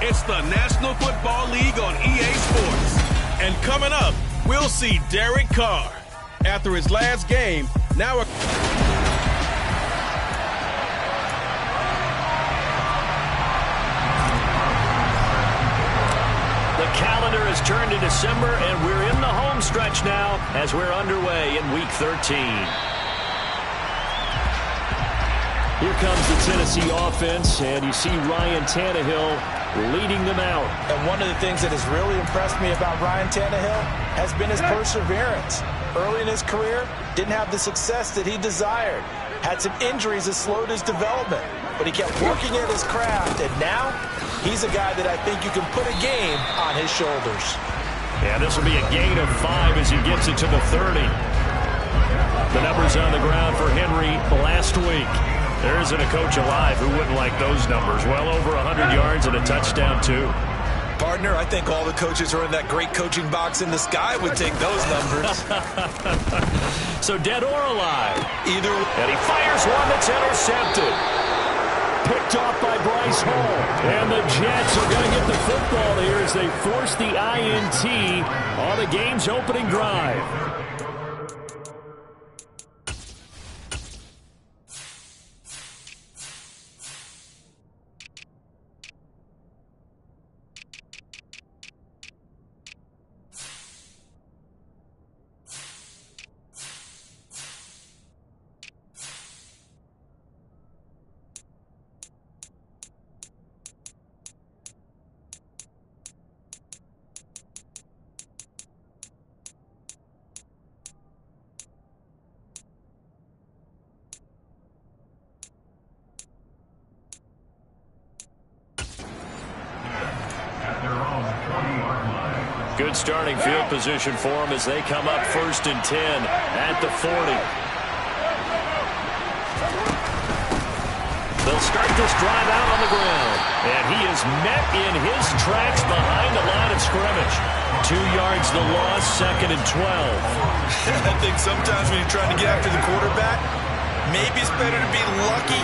It's the National Football League on EA Sports. And coming up, we'll see Derek Carr. After his last game, now The calendar has turned to December, and we're in the home stretch now as we're underway in Week 13. Here comes the Tennessee offense, and you see Ryan Tannehill leading them out. And one of the things that has really impressed me about Ryan Tannehill has been his perseverance. Early in his career, didn't have the success that he desired. Had some injuries that slowed his development, but he kept working at his craft, and now he's a guy that I think you can put a game on his shoulders. Yeah, this will be a gain of 5 as he gets it to the 30. The numbers on the ground for Henry last week. There isn't a coach alive who wouldn't like those numbers. Well over 100 yards and a touchdown, too. Partner, I think all the coaches who are in that great coaching box in the sky would take those numbers. So dead or alive? Either. And he fires one that's intercepted. Picked off by Bryce Hall. And the Jets are going to get the football here as they force the INT on the game's opening drive. Good starting field position for them as they come up 1st and 10 at the 40. They'll start this drive out on the ground. And he is met in his tracks behind the line of scrimmage. 2 yards the loss, 2nd and 12. I think sometimes when you're trying to get after the quarterback, maybe it's better to be lucky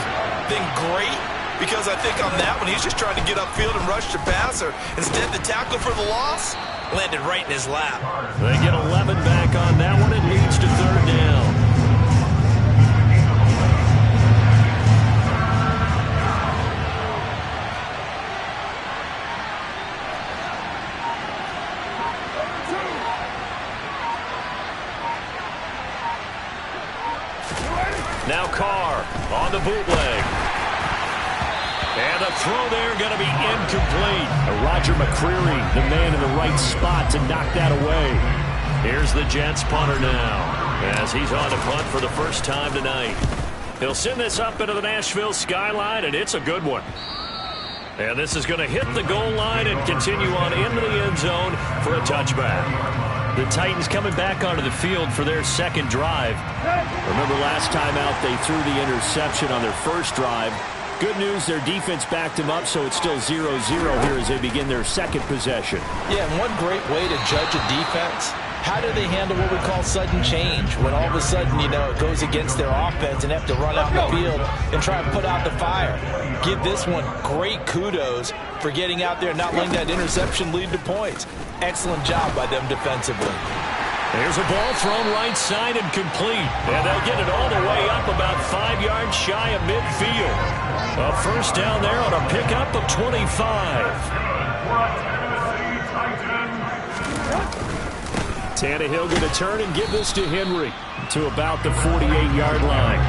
than great. Because I think on that one, he's just trying to get upfield and rush the passer. Instead, the tackle for the loss landed right in his lap. They get 11 back on that one. It leads to 3rd down. Now Carr on the bootleg. And the throw there going to be incomplete. Roger McCreary, the man in the right spot to knock that away. Here's the Jets punter now as he's on to punt for the first time tonight. He'll send this up into the Nashville skyline, and it's a good one. And this is going to hit the goal line and continue on into the end zone for a touchback. The Titans coming back onto the field for their second drive. Remember last time out they threw the interception on their first drive. Good news, their defense backed them up, so it's still 0-0 here as they begin their second possession. Yeah, and one great way to judge a defense, how do they handle what we call sudden change? When all of a sudden, you know, it goes against their offense and have to run out the field and try and put out the fire. Give this one great kudos for getting out there and not letting that interception lead to points. Excellent job by them defensively. There's a ball thrown right side and complete. And they'll get it all the way up about 5 yards shy of midfield. A first down there on a pickup of 25. Tannehill going to turn and give this to Henry to about the 48-yard line.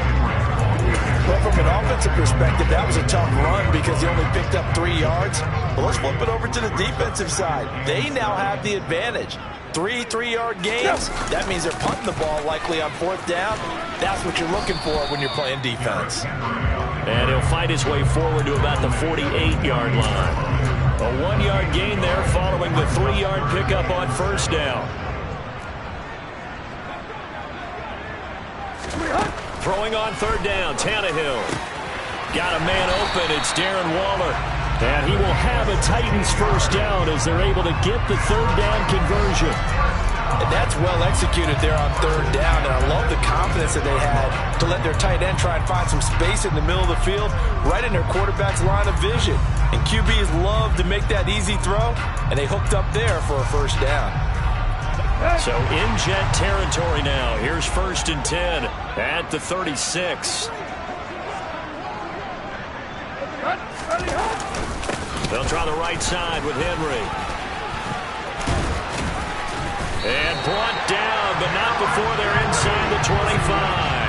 Well, from an offensive perspective, that was a tough run because he only picked up 3 yards. Well, let's flip it over to the defensive side. They now have the advantage. 3 3-yard gains. That means they're punting the ball likely on 4th down. That's what you're looking for when you're playing defense. And he'll find his way forward to about the 48-yard line. A 1-yard gain there following the 3-yard pickup on first down. Throwing on 3rd down, Tannehill. Got a man open, it's Darren Waller. And he will have a Titans first down as they're able to get the 3rd down conversion. And that's well executed there on 3rd down, and I love the confidence that they had to let their tight end try and find some space in the middle of the field, right in their quarterback's line of vision. And QBs love to make that easy throw, and they hooked up there for a first down. So in Jet territory now. Here's 1st and 10 at the 36. They'll try the right side with Henry. And brought down, but not before they're inside the 25.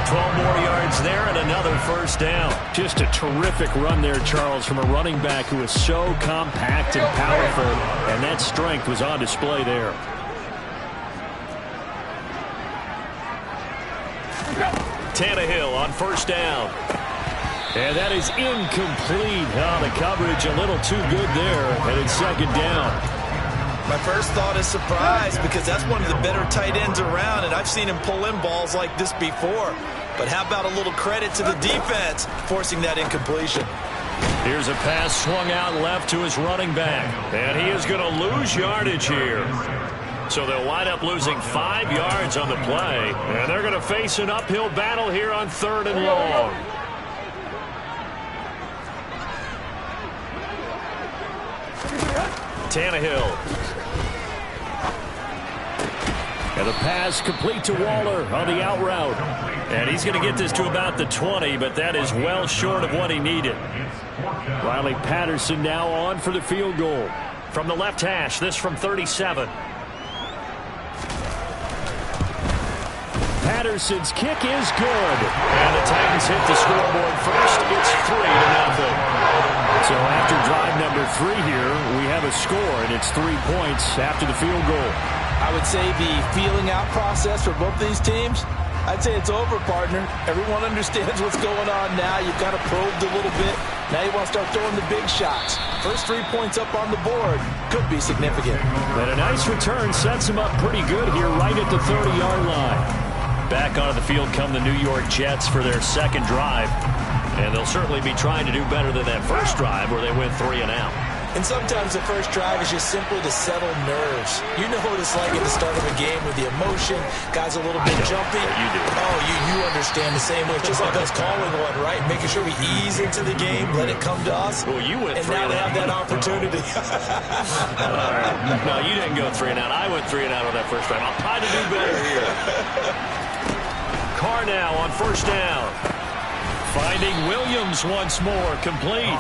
12 more yards there and another first down. Just a terrific run there, Charles, from a running back who is so compact and powerful, and that strength was on display there. Tannehill on first down. And that is incomplete. Oh, the coverage a little too good there, and it's second down. My first thought is surprise, because that's one of the better tight ends around, and I've seen him pull in balls like this before. But how about a little credit to the defense forcing that incompletion? Here's a pass swung out left to his running back, and he is going to lose yardage here. So they'll wind up losing 5 yards on the play, and they're going to face an uphill battle here on 3rd and long. Tannehill. And the pass complete to Waller on the out route. And he's going to get this to about the 20, but that is well short of what he needed. Riley Patterson now on for the field goal. From the left hash, this from 37. Patterson's kick is good. And the Titans hit the scoreboard first. It's 3-0. So after drive number 3 here, we have a score, and it's 3 points after the field goal. I would say the feeling out process for both these teams, I'd say it's over, partner. Everyone understands what's going on now. You've kind of probed a little bit. Now you want to start throwing the big shots. First 3 points up on the board could be significant. And a nice return sets them up pretty good here right at the 30-yard line. Back onto the field come the New York Jets for their second drive. And they'll certainly be trying to do better than that first drive where they went 3 and out. And sometimes the first drive is just simply to settle nerves. You know what it's like at the start of a game with the emotion. Guys a little bit jumpy. You do. Oh, you understand the same way. It's just like us calling one, right? Making sure we ease into the game, let it come to us. Well, you went 3 and now they have that opportunity. All right. No, you didn't go 3 and out. I went 3 and out on that first drive. I'll try to do better here. Carr now on first down. Finding Williams once more, complete.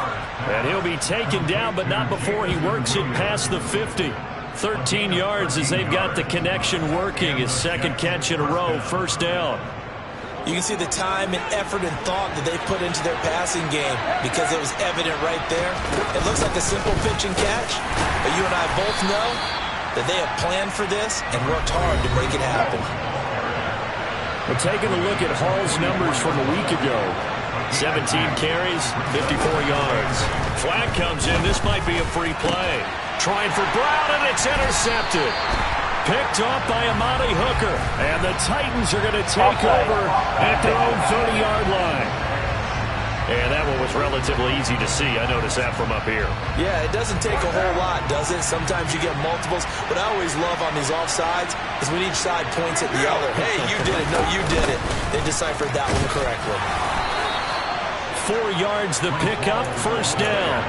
And he'll be taken down, but not before he works it past the 50. 13 yards as they've got the connection working. His second catch in a row, first down. You can see the time and effort and thought that they put into their passing game because it was evident right there. It looks like a simple pitch and catch, but you and I both know that they have planned for this and worked hard to make it happen. We're taking a look at Hall's numbers from a week ago. 17 carries, 54 yards. Flag comes in. This might be a free play. Trying for Brown, and it's intercepted. Picked off by Amani Hooker. And the Titans are going to take over at their own 30-yard line. And that one was relatively easy to see. I noticed that from up here. Yeah, it doesn't take a whole lot, does it? Sometimes you get multiples. What I always love on these offsides is when each side points at the other. Hey, you did it. No, you did it. They deciphered that one correctly. 4 yards the pickup, first down.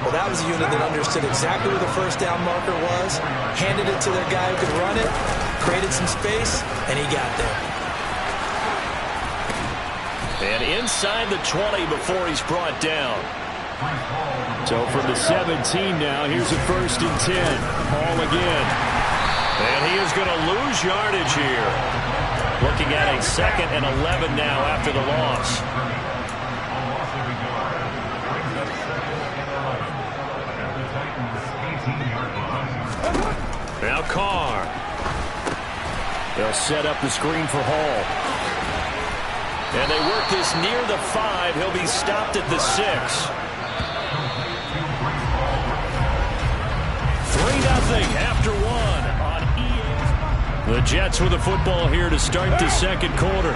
Well, that was a unit that understood exactly where the first down marker was, handed it to their guy who could run it, created some space, and he got there. And inside the 20 before he's brought down. So from the 17 now, here's a 1st and 10. Hall again. And he is going to lose yardage here. Looking at a 2nd and 11 now after the loss. Now Carr. They'll set up the screen for Hall. And they work this near the 5. He'll be stopped at the 6. 3-0 after 1 on EA. The Jets with the football here to start the second quarter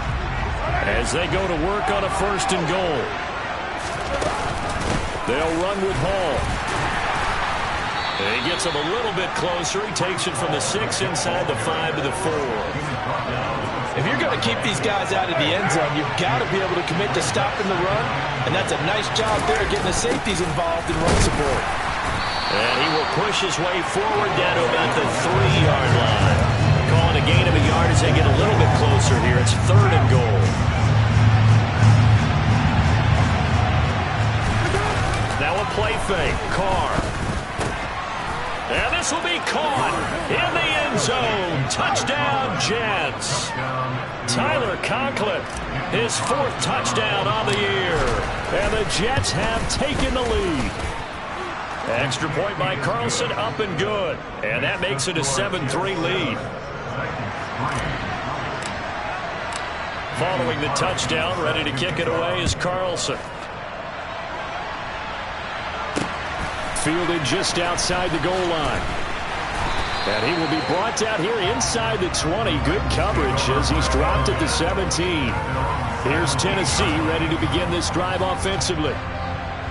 as they go to work on a 1st and goal. They'll run with Hall. And he gets him a little bit closer. He takes it from the 6 inside the 5 to the 4. If you're going to keep these guys out of the end zone, you've got to be able to commit to stopping the run, and that's a nice job there getting the safeties involved in run support. And he will push his way forward down to about the 3-yard line. Calling a gain of a yard as they get a little bit closer here. It's 3rd and goal. Now a play fake. Carr. And this will be caught in the end zone. Touchdown, Jets. Tyler Conklin, his 4th touchdown on the year. And the Jets have taken the lead. Extra point by Carlson, up and good. And that makes it a 7-3 lead. Following the touchdown, ready to kick it away is Carlson. Fielded just outside the goal line. And he will be brought down here inside the 20. Good coverage as he's dropped at the 17. Here's Tennessee ready to begin this drive offensively.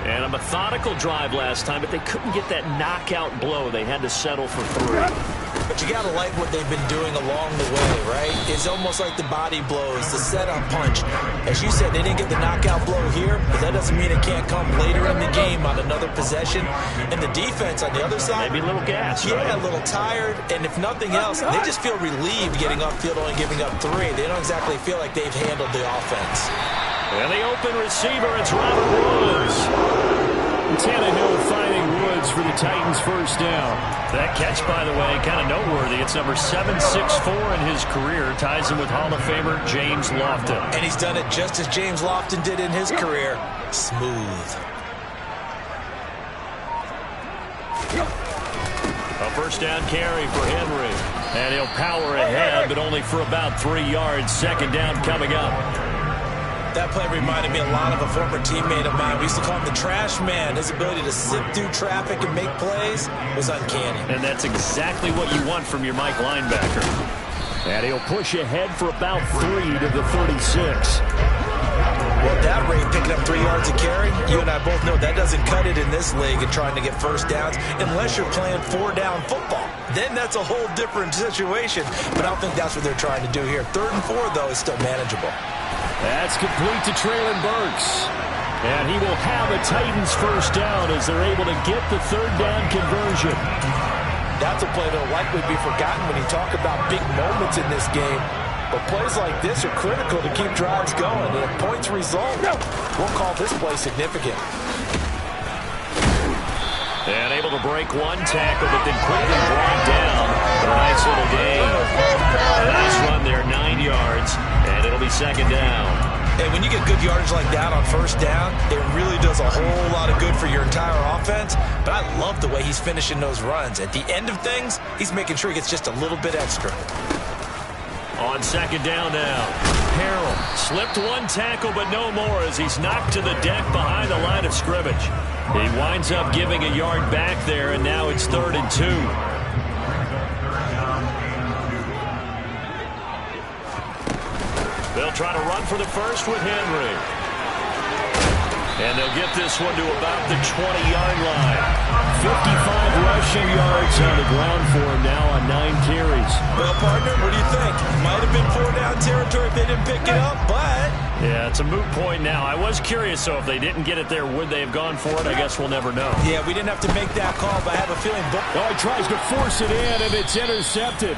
And a methodical drive last time, but they couldn't get that knockout blow. They had to settle for 3. But you got to like what they've been doing along the way, right? It's almost like the body blows, the setup punch. As you said, they didn't get the knockout blow here, but that doesn't mean it can't come later in the game on another possession. And the defense on the other side, maybe a little gas, yeah, right? A little tired. And if nothing else, they just feel relieved getting upfield, only giving up 3. They don't exactly feel like they've handled the offense. And the open receiver, it's Robert Woods. Tannehill finding Woods for the Titans' first down. That catch, by the way, kind of noteworthy. It's number 764 in his career. Ties him with Hall of Famer James Lofton. And he's done it just as James Lofton did in his career. Smooth. A first down carry for Henry. And he'll power ahead, but only for about 3 yards. Second down coming up. That play reminded me a lot of a former teammate of mine. We used to call him the trash man. His ability to sit through traffic and make plays was uncanny. And that's exactly what you want from your Mike linebacker. And he'll push ahead for about 3 to the 36. Well, at that rate, picking up 3 yards a carry, you and I both know that doesn't cut it in this league and trying to get first downs unless you're playing 4-down football. Then that's a whole different situation. But I don't think that's what they're trying to do here. 3rd and 4, though, is still manageable. That's complete to Traylon Burks. And he will have a Titans first down as they're able to get the 3rd down conversion. That's a play that will likely be forgotten when you talk about big moments in this game. But plays like this are critical to keep drives going. And if points result, we'll call this play significant. And able to break one tackle, but then quickly brought down for a nice little gain. A nice run there, 9 yards, and it'll be second down. Hey, when you get good yardage like that on first down, it really does a whole lot of good for your entire offense. But I love the way he's finishing those runs. At the end of things, he's making sure he gets just a little bit extra. On second down now, Harrell slipped one tackle, but no more as he's knocked to the deck behind the line of scrimmage. He winds up giving a yard back there, and now it's 3rd and 2. They'll try to run for the first with Henry. And they'll get this one to about the 20-yard line. 55 rushing yards on the ground for him now on 9 carries. Well, partner, what do you think? Might have been 4-down territory if they didn't pick it up, but... Yeah, it's a moot point now. I was curious, so if they didn't get it there, would they have gone for it? I guess we'll never know. Yeah, we didn't have to make that call, but I have a feeling... Oh, he tries to force it in, and it's intercepted.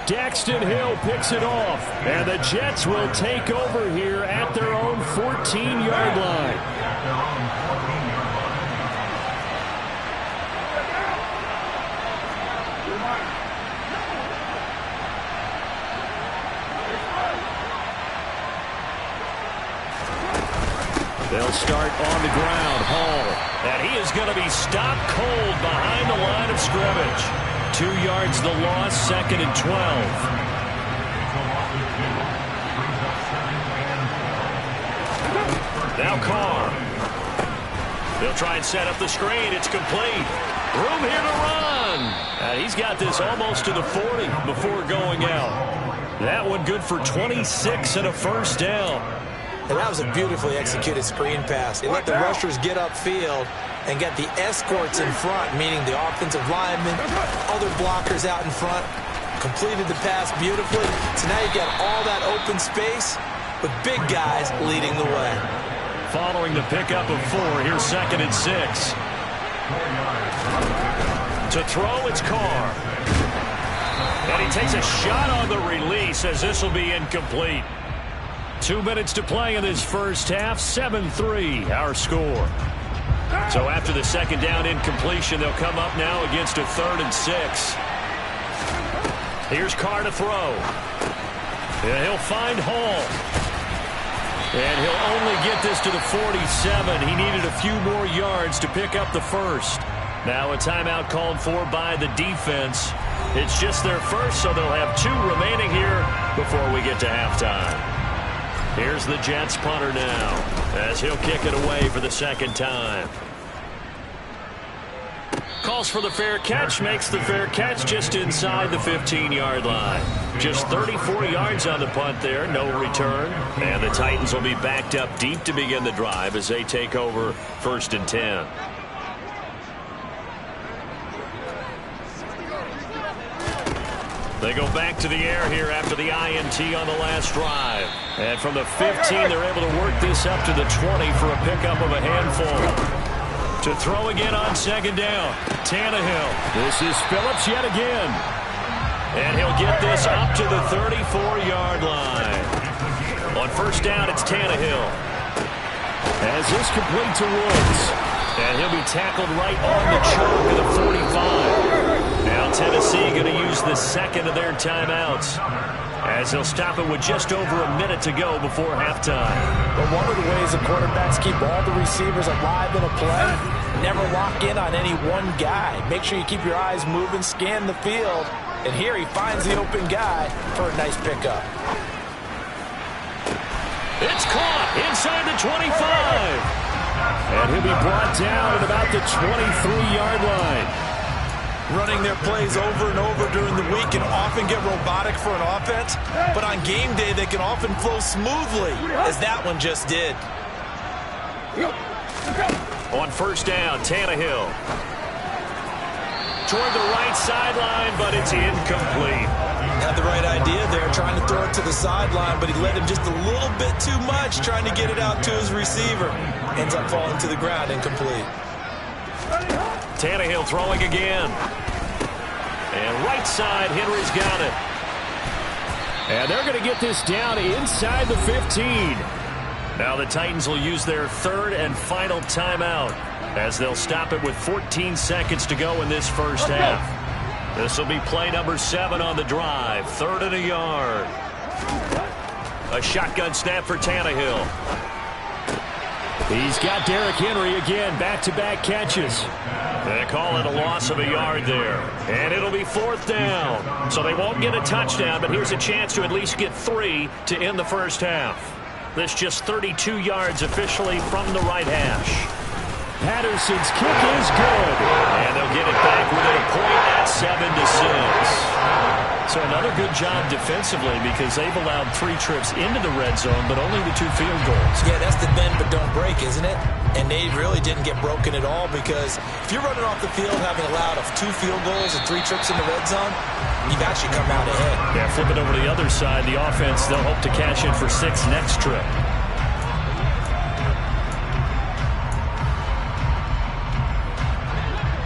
Daxton Hill picks it off, and the Jets will take over here at their own 14-yard line. They'll start on the ground. Hall. And he is going to be stopped cold behind the line of scrimmage. 2 yards the loss, 2nd and 12. Now Carr. They'll try and set up the screen. It's complete. Room here to run. And he's got this almost to the 40 before going out. That one good for 26 and a first down. And that was a beautifully executed screen pass. It let the rushers get upfield and get the escorts in front, meaning the offensive linemen, other blockers out in front, completed the pass beautifully. So now you've got all that open space with big guys leading the way. Following the pickup of 4, here's 2nd and 6. To throw, it's Carr. And he takes a shot on the release as this will be incomplete. 2 minutes to play in this first half. 7-3 our score. So after the 2nd down incompletion, they'll come up now against a 3rd and 6. Here's Carr to throw. And he'll find Hall. And he'll only get this to the 47. He needed a few more yards to pick up the first. Now a timeout called for by the defense. It's just their first, so they'll have 2 remaining here before we get to halftime. Here's the Jets punter now as he'll kick it away for the 2nd time. Calls for the fair catch, makes the fair catch just inside the 15-yard line. Just 34 yards on the punt there, no return. And the Titans will be backed up deep to begin the drive as they take over 1st and 10. They go back to the air here after the INT on the last drive. And from the 15, they're able to work this up to the 20 for a pickup of a handful. To throw again on 2nd down. Tannehill. This is Phillips yet again. And he'll get this up to the 34-yard line. On 1st down, it's Tannehill. As this complete to Woods. And he'll be tackled right on the choke of the 45. Now Tennessee going to use the 2nd of their timeouts, as they'll stop it with just over a minute to go before halftime. But one of the ways the quarterbacks keep all the receivers alive in a play, never lock in on any one guy. Make sure you keep your eyes moving, scan the field, and here he finds the open guy for a nice pickup. It's caught inside the 25. And he'll be brought down at about the 23-yard line. Running their plays over and over during the week can often get robotic for an offense, but on game day they can often flow smoothly, as that one just did. On 1st down, Tannehill. Toward the right sideline, but it's incomplete. Had the right idea there, trying to throw it to the sideline, but he led him just a little bit too much, trying to get it out to his receiver. Ends up falling to the ground, incomplete. Tannehill throwing again. And right side, Henry's got it. And they're going to get this down inside the 15. Now the Titans will use their 3rd and final timeout, as they'll stop it with 14 seconds to go in this first half. This will be play number 7 on the drive. 3rd and a yard. A shotgun snap for Tannehill. He's got Derrick Henry again, back-to-back catches. They call it a loss of a yard there. And it'll be 4th down. So they won't get a touchdown, but here's a chance to at least get 3 to end the first half. This just 32 yards officially from the right hash. Patterson's kick is good. And they'll get it back within a point at 7-6. So another good job defensively, because they've allowed 3 trips into the red zone, but only the 2 field goals. Yeah, that's the bend but don't break, isn't it? And they really didn't get broken at all, because if you're running off the field having allowed 2 field goals and 3 trips in the red zone, you've actually come out ahead. Yeah, flip it over to the other side. The offense, they'll hope to cash in for 6 next trip.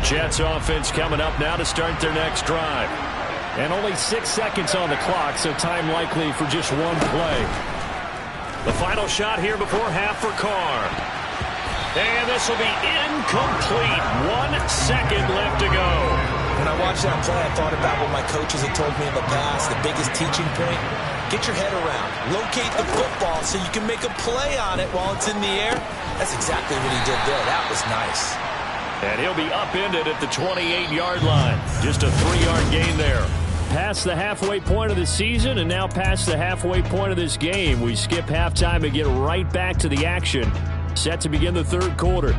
Jets offense coming up now to start their next drive. And only 6 seconds on the clock, so time likely for just 1 play. The final shot here before half for Carr. And this will be incomplete. 1 second left to go. When I watched that play, I thought about what my coaches had told me in the past. The biggest teaching point, get your head around. Locate the football so you can make a play on it while it's in the air. That's exactly what he did there. That was nice. And he'll be upended at the 28-yard line. Just a 3-yard gain there. Past the halfway point of the season and now past the halfway point of this game. We skip halftime and get right back to the action. Set to begin the 3rd quarter.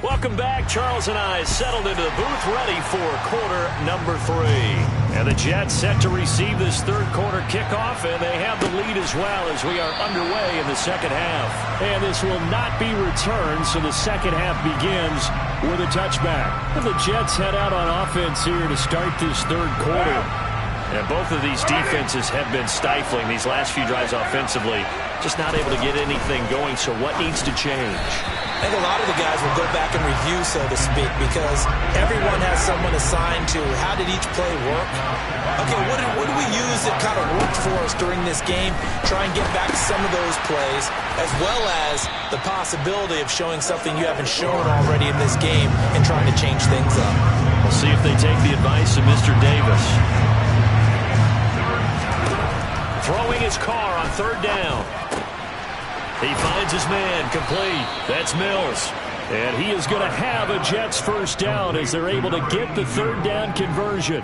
Welcome Welcome back. Charles and I settled into the booth, ready for quarter number 3. And the Jets set to receive this third quarter kickoff, and they have the lead as well as we are underway in the second half. And this will not be returned, so the second half begins with a touchback. And the Jets head out on offense here to start this third quarter. And both of these defenses have been stifling these last few drives offensively. Just not able to get anything going, so what needs to change? I think a lot of the guys will go back and review, so to speak, because everyone has someone assigned to how did each play work. Okay, what do we use that kind of worked for us during this game? Try and get back to some of those plays, as well as the possibility of showing something you haven't shown already in this game and trying to change things up. We'll see if they take the advice of Mr. Davis. Throwing his car on third down. He finds his man, complete. That's Mills. And he is going to have a Jets first down as they're able to get the third down conversion.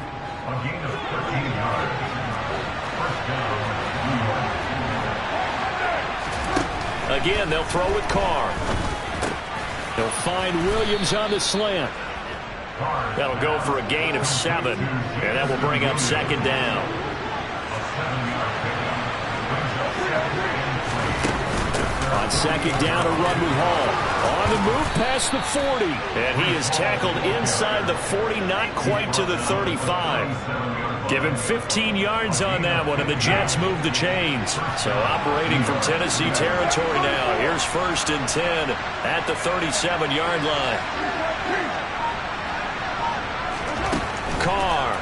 Again, they'll throw with Carr. They'll find Williams on the slant. That'll go for a gain of 7, and that will bring up second down. On second down, a run with Hall. On the move past the 40. And he is tackled inside the 40, not quite to the 35. Give him 15 yards on that one, and the Jets move the chains. So operating from Tennessee territory now. Here's 1st and 10 at the 37-yard line. Carr.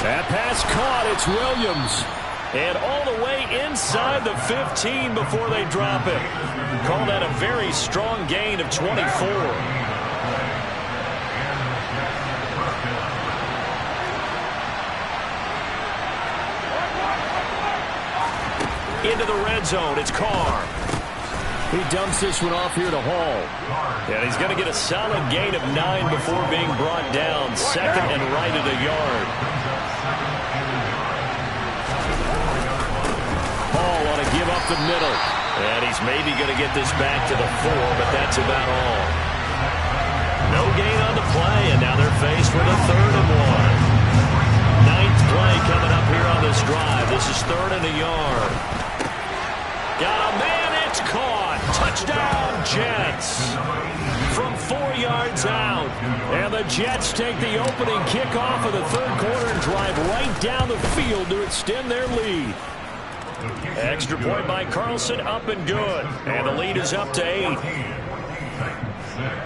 That pass caught. It's Williams. And all the way inside the 15 before they drop it. Call that a very strong gain of 24. Into the red zone, it's Carr. He dumps this one off here to Hall. And he's going to get a solid gain of 9 before being brought down. Second and right at a yard. Hall ought to give up the middle. And he's maybe going to get this back to the 4, but that's about all. No gain on the play, and now they're faced with a 3rd and 1. 9th play coming up here on this drive. This is 3rd and a yard. Got a man, it's caught. Touchdown, Jets. From 4 yards out. And the Jets take the opening kickoff of the third quarter and drive right down the field to extend their lead. Extra point by Carlson, up and good. And the lead is up to 8.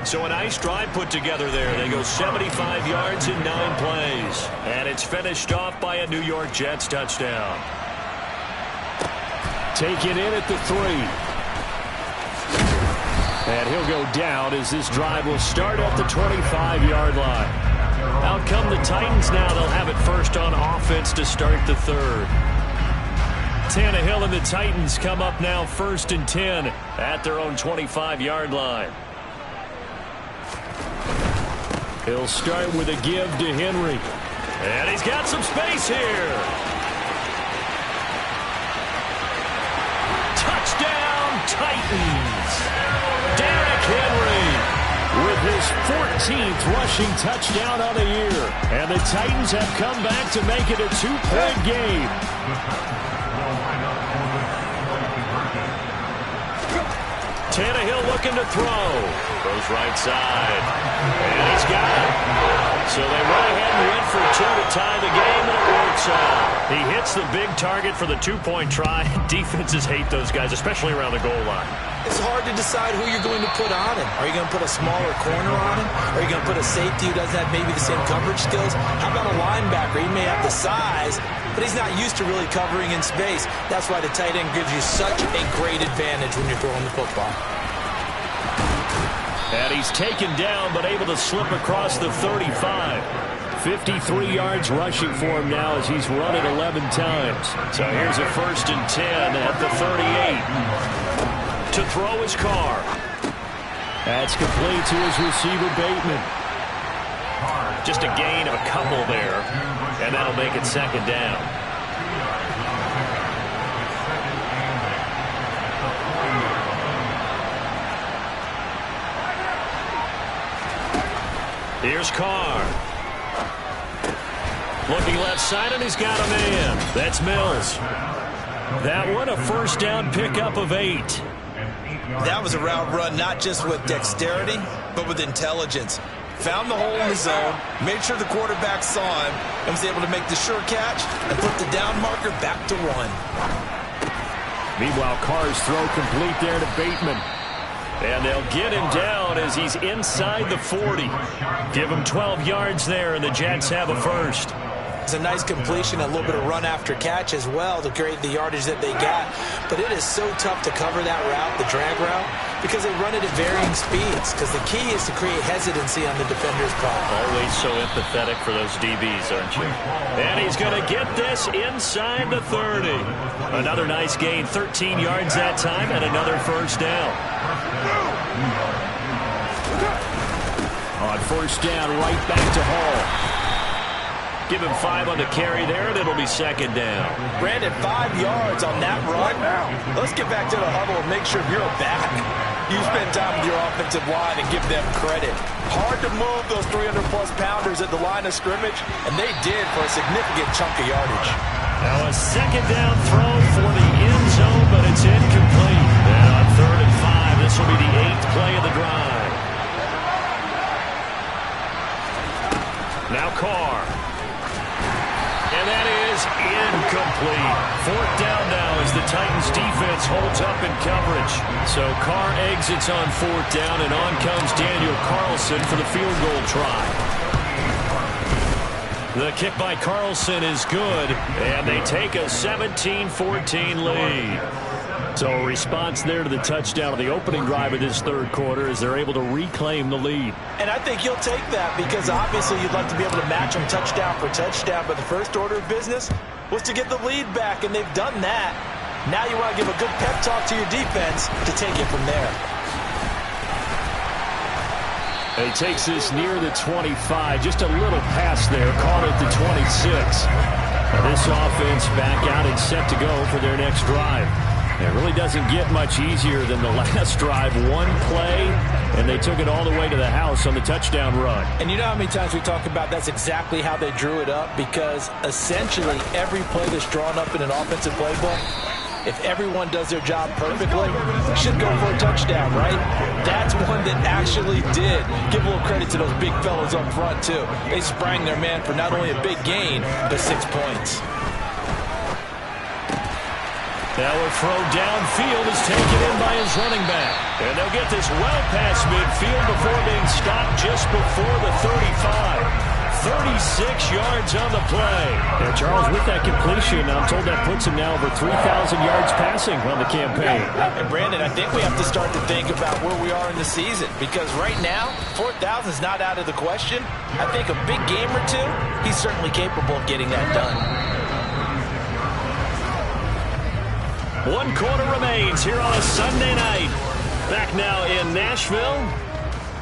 So a nice drive put together there. They go 75 yards in 9 plays. And it's finished off by a New York Jets touchdown. Taken in at the 3. And he'll go down as this drive will start at the 25-yard line. Out come the Titans now. They'll have it first on offense to start the third. Tannehill and the Titans come up now 1st and 10 at their own 25-yard line. He'll start with a give to Henry. And he's got some space here. Touchdown, Titans. Derrick Henry with his 14th rushing touchdown on the year. And the Titans have come back to make it a 2-point game. Tannehill looking to throw. Goes right side. And he's got it. So they went ahead and went for 2 to tie the game, and it works out. He hits the big target for the 2-point try. Defenses hate those guys, especially around the goal line. It's hard to decide who you're going to put on him. Are you going to put a smaller corner on him? Are you going to put a safety who doesn't have maybe the same coverage skills? How about a linebacker? He may have the size, but he's not used to really covering in space. That's why the tight end gives you such a great advantage when you're throwing the football. And he's taken down, but able to slip across the 35. 53 yards rushing for him now as he's run it 11 times. So here's a 1st and 10 at the 38. To throw his Carr. That's complete to his receiver, Bateman. Just a gain of a couple there, and that'll make it second down. Here's Carr. Looking left side, and he's got a man. That's Mills. That one, a first down pickup of 8. That was a route run not just with dexterity, but with intelligence. Found the hole in the zone, made sure the quarterback saw him, and was able to make the sure catch and put the down marker back to 1. Meanwhile, Carr's throw complete there to Bateman. And they'll get him down as he's inside the 40. Give him 12 yards there, and the Jets have a first. It's a nice completion, a little bit of run after catch as well to create the yardage that they got. But it is so tough to cover that route, the drag route, because they run it at varying speeds. Because the key is to create hesitancy on the defender's part. Always so empathetic for those DBs, aren't you? And he's going to get this inside the 30. Another nice gain, 13 yards that time, and another first down. On first down, right back to Hall. Give him 5 on the carry there, and it'll be second down. Brandon, 5 yards on that run. Let's get back to the huddle and make sure you're back. You spend time with your offensive line and give them credit. Hard to move those 300-plus pounders at the line of scrimmage, and they did for a significant chunk of yardage. Now a second down throw for the end zone, but it's incomplete. And on 3rd and 5, this will be the 8th play of the drive. Now Carr. And that is incomplete. 4th down now as the Titans defense holds up in coverage. So Carr exits on 4th down, and on comes Daniel Carlson for the field goal try. The kick by Carlson is good, and they take a 17-14 lead. So a response there to the touchdown of the opening drive of this 3rd quarter as they're able to reclaim the lead. And I think you'll take that because obviously you'd like to be able to match them touchdown for touchdown, but the first order of business was to get the lead back, and they've done that. Now you want to give a good pep talk to your defense to take it from there. And he takes this near the 25, just a little pass there, caught at the 26. Now this offense back out and set to go for their next drive. It really doesn't get much easier than the last drive. One play, and they took it all the way to the house on the touchdown run. And you know how many times we talk about that's exactly how they drew it up? Because essentially every play that's drawn up in an offensive playbook, if everyone does their job perfectly, should go for a touchdown, right? That's one that actually did. Give a little credit to those big fellas up front, too. They sprang their man for not only a big gain, but 6 points. Now a throw downfield is taken in by his running back. And they'll get this well past midfield before being stopped just before the 35. 36 yards on the play. Yeah, Charles, with that completion, I'm told that puts him now over 3,000 yards passing on the campaign. And Brandon, I think we have to start to think about where we are in the season, because right now, 4,000 is not out of the question. I think a big game or two, he's certainly capable of getting that done. 1 quarter remains here on a Sunday night. Back now in Nashville.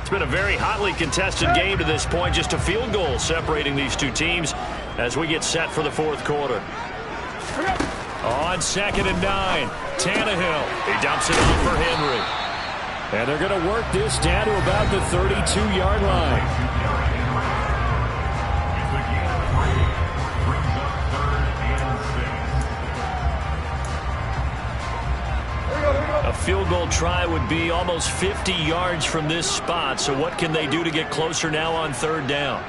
It's been a very hotly contested game to this point. Just a field goal separating these two teams as we get set for the 4th quarter. On 2nd and 9, Tannehill. He dumps it off for Henry. And they're going to work this down to about the 32-yard line. A field goal try would be almost 50 yards from this spot. So what can they do to get closer now on 3rd down?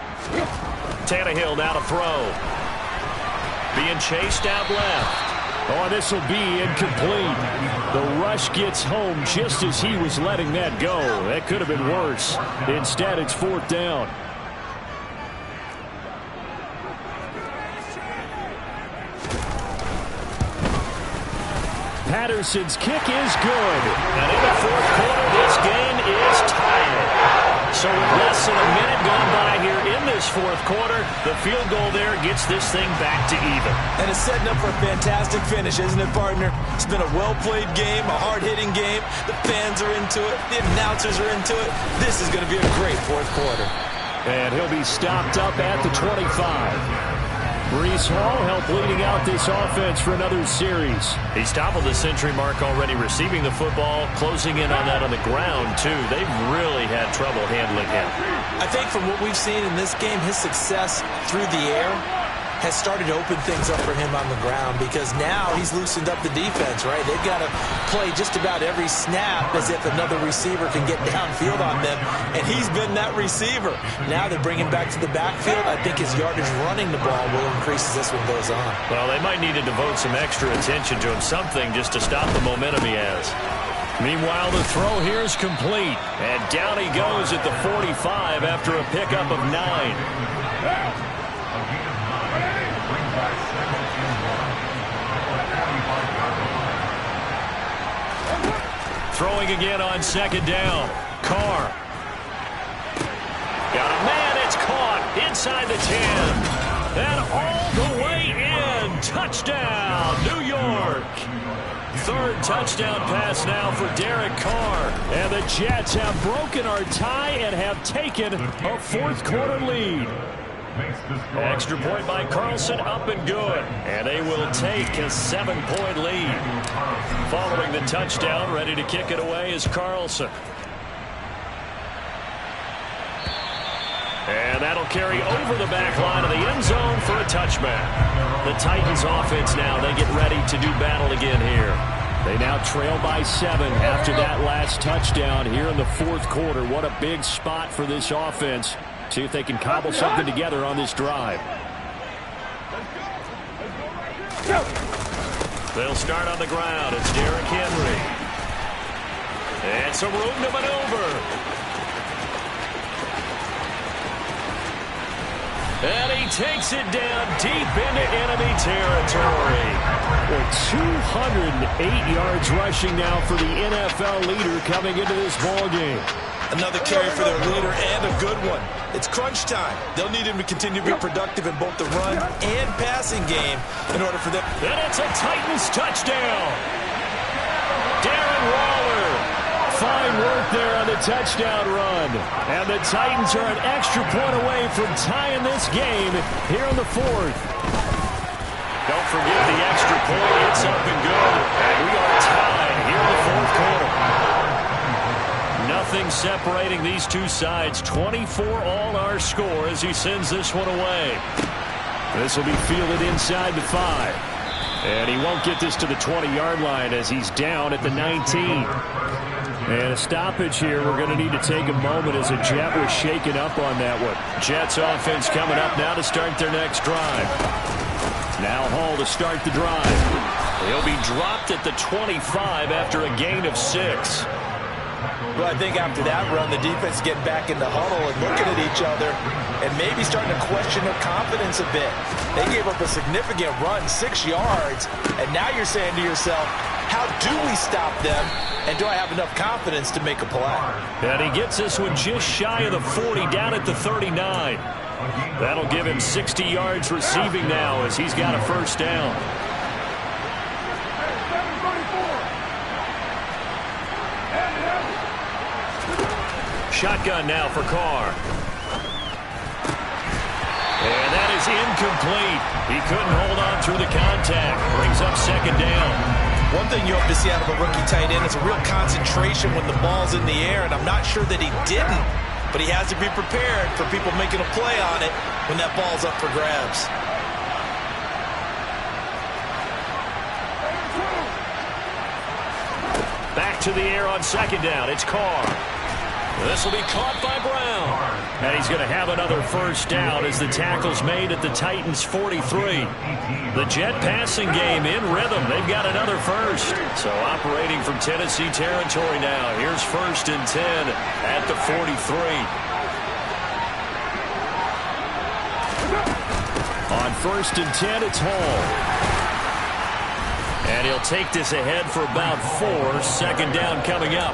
Tannehill now to throw. Being chased out left. Oh, this will be incomplete. The rush gets home just as he was letting that go. That could have been worse. Instead, it's 4th down. Patterson's kick is good. And in the 4th quarter, this game is tied. So with less than a minute gone by here in this 4th quarter, the field goal there gets this thing back to even. And it's setting up for a fantastic finish, isn't it, partner? It's been a well-played game, a hard-hitting game. The fans are into it. The announcers are into it. This is going to be a great 4th quarter. And he'll be stopped up at the 25. Breece Hall helped leading out this offense for another series. He's toppled the century mark already receiving the football, closing in on that on the ground, too. They've really had have trouble handling him. I think from what we've seen in this game, his success through the air has started to open things up for him on the ground, because now he's loosened up the defense, right? They've got to play just about every snap as if another receiver can get downfield on them, and he's been that receiver. Now they bring him back to the backfield. I think his yardage running the ball will increase as this one goes on. Well, they might need to devote some extra attention to him, something just to stop the momentum he has. Meanwhile, the throw here is complete. And down he goes at the 45 after a pickup of 9. Throwing again on second down. Carr. Got a man, it's caught inside the 10. And all the way in. Touchdown, New York. Third touchdown pass now for Derek Carr. And the Jets have broken our tie and have taken a fourth quarter lead. Extra point by Carlson, up and good. And they will take a 7-point lead. Following the touchdown, ready to kick it away is Carlson. And that'll carry over the back line of the end zone for a touchback. The Titans offense now, they get ready to do battle again here. They now trail by 7 after that last touchdown here in the fourth quarter. What a big spot for this offense. See if they can cobble something together on this drive. They'll start on the ground. It's Derrick Henry. And some room to maneuver. And he takes it down deep into enemy territory. With 208 yards rushing now for the NFL leader coming into this ball game. Another carry for their leader, and a good one. It's crunch time. They'll need him to continue to be productive in both the run and passing game in order for them. And it's a Titans touchdown. Darren Waller. Fine work there on the touchdown run. And the Titans are an extra point away from tying this game here in the fourth. Don't forget the extra point. It's up and good. And we are tied here in the fourth quarter. Nothing separating these two sides. 24 all our score as he sends this one away. This will be fielded inside the 5. And he won't get this to the 20-yard line as he's down at the 19. And a stoppage here. We're going to need to take a moment as a Jet was shaken up on that one. Jets offense coming up now to start their next drive. Now Hall to start the drive. He'll be dropped at the 25 after a gain of 6. Well, I think after that run, the defense is getting back in the huddle and looking at each other and maybe starting to question their confidence a bit. They gave up a significant run, 6 yards, and now you're saying to yourself, how do we stop them, and do I have enough confidence to make a play? And he gets this one just shy of the 40, down at the 39. That'll give him 60 yards receiving now as he's got a first down. Shotgun now for Carr. And that is incomplete. He couldn't hold on through the contact. Brings up second down. One thing you hope to see out of a rookie tight end is a real concentration when the ball's in the air, and I'm not sure that he didn't, but he has to be prepared for people making a play on it when that ball's up for grabs. Back to the air on second down. It's Carr. This will be caught by Brown. And he's going to have another first down as the tackle's made at the Titans' 43. The Jet passing game in rhythm. They've got another first. So operating from Tennessee territory now. Here's 1st and 10 at the 43. On 1st and 10, it's Hall. And he'll take this ahead for about 4. Second down coming up.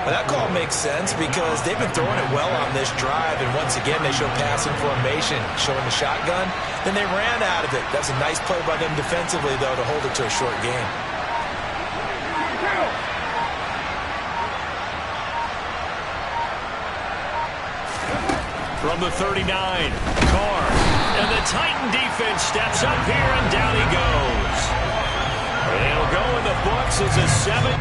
Well, that call makes sense because they've been throwing it well on this drive, and once again they show passing formation, showing the shotgun. Then they ran out of it. That's a nice play by them defensively, though, to hold it to a short game. From the 39, Carr. And the Titan defense steps up here, and down he goes. It'll go in the books. 6 is a 7.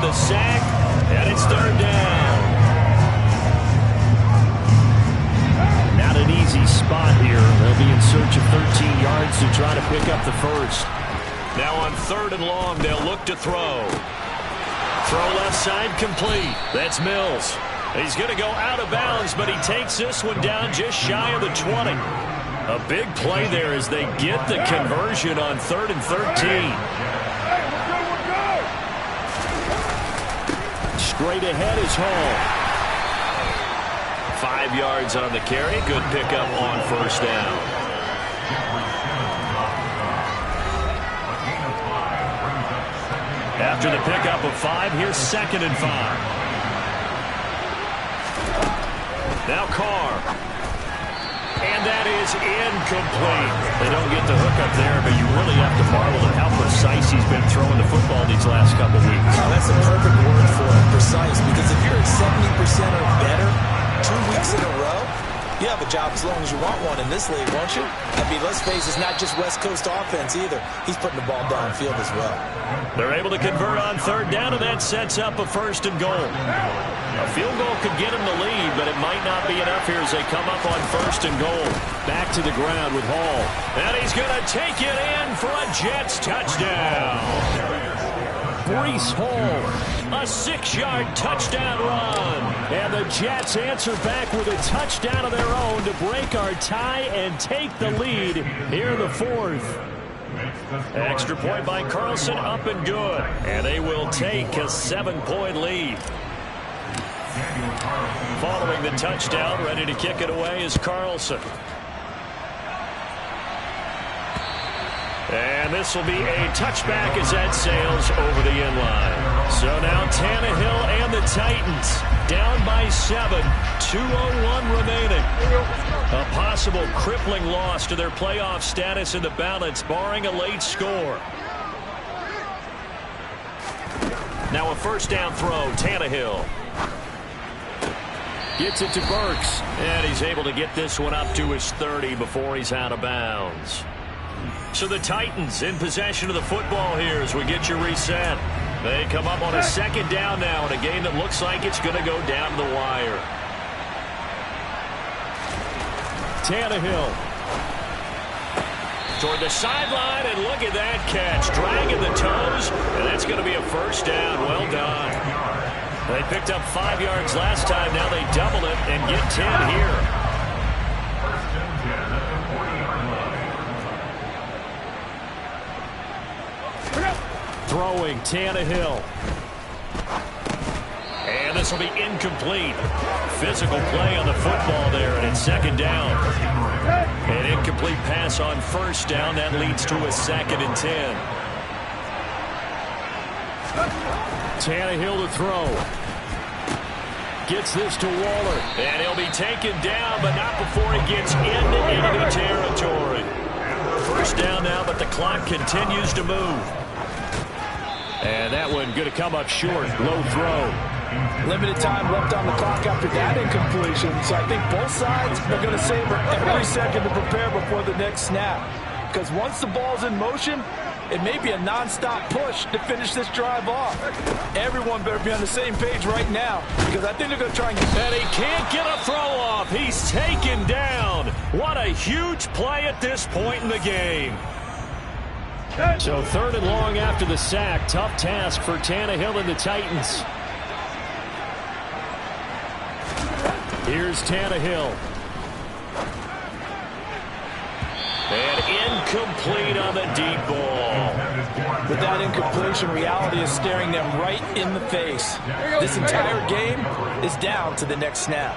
the sack, and it's third down. Not an easy spot here. They'll be in search of 13 yards to try to pick up the first. Now on 3rd and long, they'll look to throw. Throw left side complete. That's Mills. He's going to go out of bounds, but he takes this one down just shy of the 20. A big play there as they get the conversion on 3rd and 13. Straight ahead is Hall. 5 yards on the carry. Good pickup on first down. After the pickup of 5, here's 2nd and 5. Now Carr. And that is incomplete. They don't get the hook up there, but you really have to marvel at how precise he's been throwing the football these last couple weeks. Oh, that's a perfect word for it, precise, because if you're at 70% or better 2 weeks in a row, you have a job as long as you want one in this league, won't you? I mean, let's face it, it's not just West Coast offense either. He's putting the ball downfield as well. They're able to convert on 3rd down, and that sets up a 1st and goal. A field goal could get him the lead, but it might not be enough here as they come up on 1st and goal. Back to the ground with Hall. And he's going to take it in for a Jets touchdown. Breece Hall, a 6-yard touchdown run. And the Jets answer back with a touchdown of their own to break our tie and take the lead here in the 4th. Extra point by Carlson, up and good. And they will take a 7-point lead. Following the touchdown, ready to kick it away is Carlson. And this will be a touchback as that sails over the end line. So now Tannehill and the Titans down by 7, 2:01 remaining. A possible crippling loss to their playoff status in the balance, barring a late score. Now a 1st down throw, Tannehill. Gets it to Burks, and he's able to get this one up to his 30 before he's out of bounds. So the Titans in possession of the football here as we get you reset. They come up on a 2nd down now in a game that looks like it's going to go down to the wire. Tannehill toward the sideline, and look at that catch. Dragging the toes, and that's going to be a 1st down. Well done. They picked up 5 yards last time. Now they double it and get 10 here. Throwing Tannehill. And this will be incomplete. Physical play on the football there, and it's 2nd down. An incomplete pass on 1st down. That leads to a 2nd and 10. Tannehill to throw. Gets this to Waller. And he'll be taken down, but not before he gets into enemy territory. 1st down now, but the clock continues to move. And that one going to come up short. Low throw. Limited time left on the clock after that incompletion. So I think both sides are going to savor every second to prepare before the next snap. Because once the ball's in motion, it may be a non-stop push to finish this drive off. Everyone better be on the same page right now, because I think they're going to try and get... And he can't get a throw off. He's taken down. What a huge play at this point in the game. So 3rd and long after the sack. Tough task for Tannehill and the Titans. Here's Tannehill. And incomplete on the deep ball. With that incompletion, reality is staring them right in the face. This entire game is down to the next snap.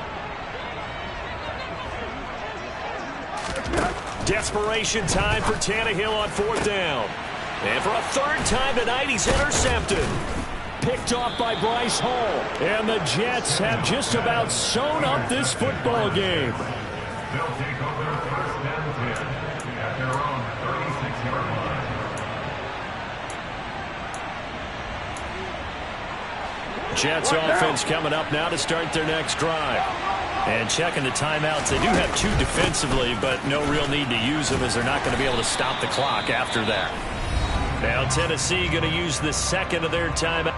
Desperation time for Tannehill on 4th down. And for a 3rd time tonight, he's intercepted. Picked off by Breece Hall. And the Jets have just about sewn up this football game. Jets offense coming up now to start their next drive. And checking the timeouts. They do have 2 defensively, but no real need to use them as they're not going to be able to stop the clock after that. Now Tennessee going to use the 2nd of their timeout.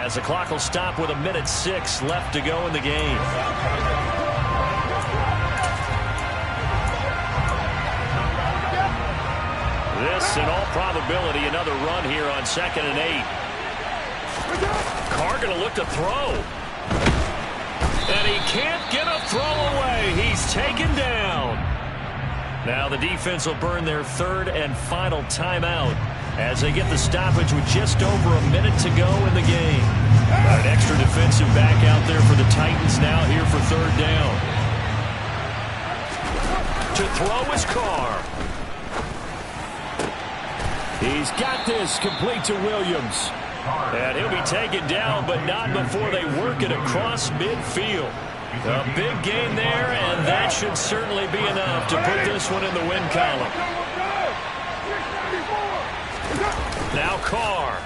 As the clock will stop with 1:06 left to go in the game. This, in all probability, another run here on 2nd and 8. Carr going to look to throw. And he can't get a throw away. He's taken down. Now the defense will burn their 3rd and final timeout as they get the stoppage with just over a minute to go in the game. Got an extra defensive back out there for the Titans now here for 3rd down. To throw is Carr. He's got this complete to Williams. And he'll be taken down, but not before they work it across midfield. A big gain there, and that should certainly be enough to put this one in the win column. Now Carr.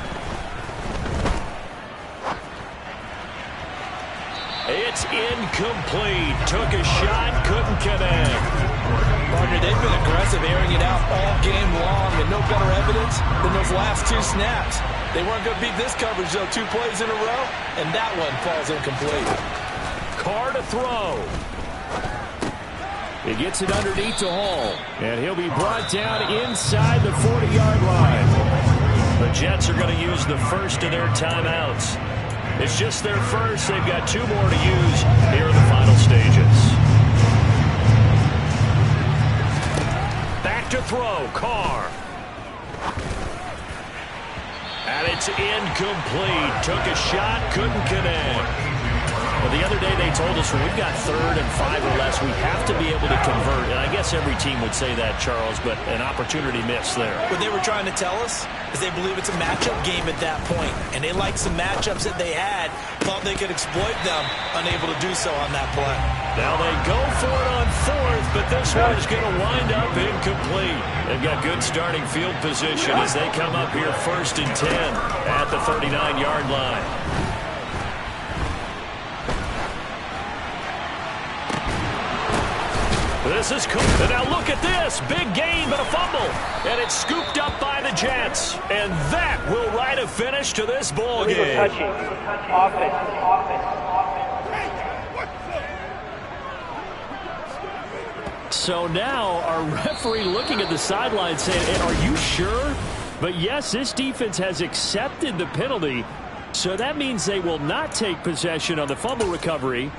It's incomplete. Took a shot, couldn't connect. Partner, they've been aggressive, airing it out all game long, and no better evidence than those last 2 snaps. They weren't going to beat this coverage, though, 2 plays in a row, and that one falls incomplete. Carr to throw. He gets it underneath to Hall, and he'll be brought down inside the 40-yard line. The Jets are going to use the first of their timeouts. It's just their first. They've got 2 more to use here in the final stages. Back to throw, Carr. And it's incomplete. Took a shot, couldn't connect. Well, the other day they told us when we've got 3rd and 5 or less, we have to be able to convert. And I guess every team would say that, Charles, but an opportunity missed there. What they were trying to tell us is they believe it's a matchup game at that point. And they liked some matchups that they had, thought they could exploit them, unable to do so on that play. Now they go for it on 4th, but this one is going to wind up incomplete. They've got good starting field position as they come up here 1st and 10 at the 39-yard line. This is cool. And now look at this. Big gain, but a fumble. And it's scooped up by the Jets. And that will write a finish to this ball game. So now our referee looking at the sideline saying, are you sure? But yes, this defense has accepted the penalty. So that means they will not take possession on the fumble recovery.